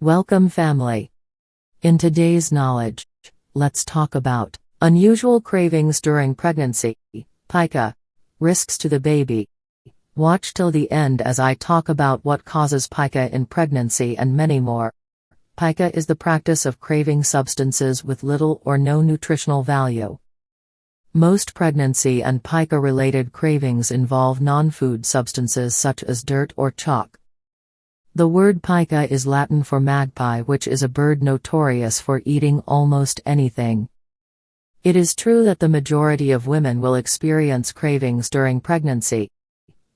Welcome, family. In today's knowledge, let's talk about unusual cravings during pregnancy, pica, risks to the baby. Watch till the end as I talk about what causes pica in pregnancy and many more. Pica is the practice of craving substances with little or no nutritional value. Most pregnancy and pica-related cravings involve non-food substances such as dirt or chalk. The word pica is Latin for magpie, which is a bird notorious for eating almost anything. It is true that the majority of women will experience cravings during pregnancy.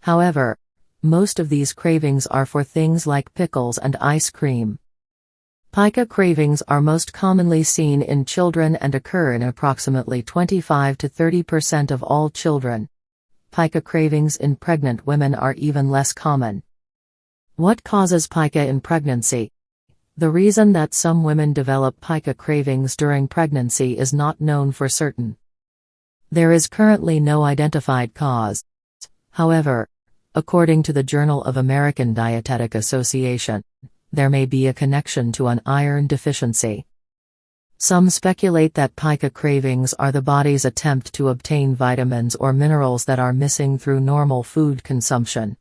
However, most of these cravings are for things like pickles and ice cream. Pica cravings are most commonly seen in children and occur in approximately 25 to 30% of all children. Pica cravings in pregnant women are even less common. What causes pica in pregnancy? The reason that some women develop pica cravings during pregnancy is not known for certain. There is currently no identified cause. However, according to the Journal of American Dietetic Association, there may be a connection to an iron deficiency. Some speculate that pica cravings are the body's attempt to obtain vitamins or minerals that are missing through normal food consumption.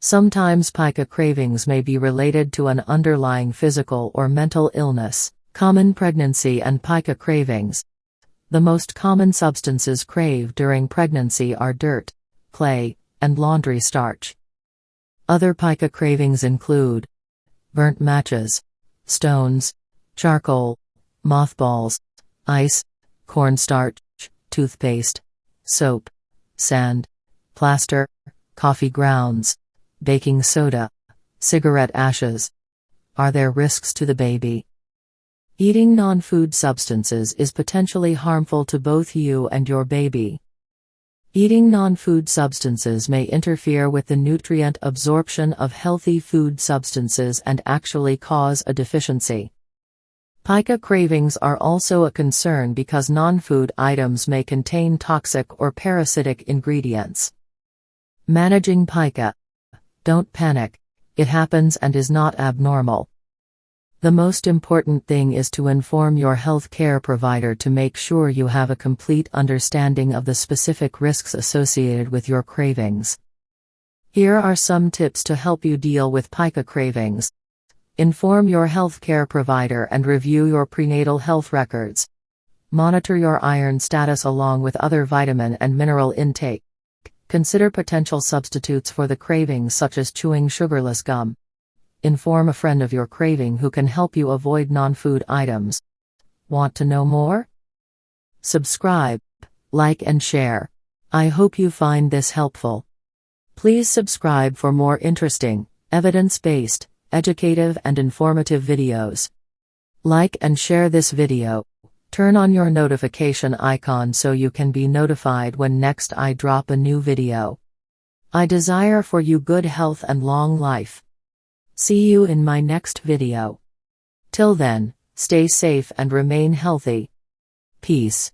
Sometimes pica cravings may be related to an underlying physical or mental illness. Common pregnancy and pica cravings. The most common substances craved during pregnancy are dirt, clay, and laundry starch. Other pica cravings include burnt matches, stones, charcoal, mothballs, ice, cornstarch, toothpaste, soap, sand, plaster, coffee grounds, baking soda, cigarette ashes. Are there risks to the baby? Eating non-food substances is potentially harmful to both you and your baby. Eating non-food substances may interfere with the nutrient absorption of healthy food substances and actually cause a deficiency. Pica cravings are also a concern because non-food items may contain toxic or parasitic ingredients. Managing pica. Don't panic, it happens and is not abnormal. The most important thing is to inform your health care provider to make sure you have a complete understanding of the specific risks associated with your cravings. Here are some tips to help you deal with pica cravings. Inform your health care provider and review your prenatal health records. Monitor your iron status along with other vitamin and mineral intake. Consider potential substitutes for the cravings such as chewing sugarless gum. Inform a friend of your craving who can help you avoid non-food items. Want to know more? Subscribe, like and share. I hope you find this helpful. Please subscribe for more interesting, evidence-based, educative and informative videos. Like and share this video. Turn on your notification icon so you can be notified when next I drop a new video. I desire for you good health and long life. See you in my next video. Till then, stay safe and remain healthy. Peace.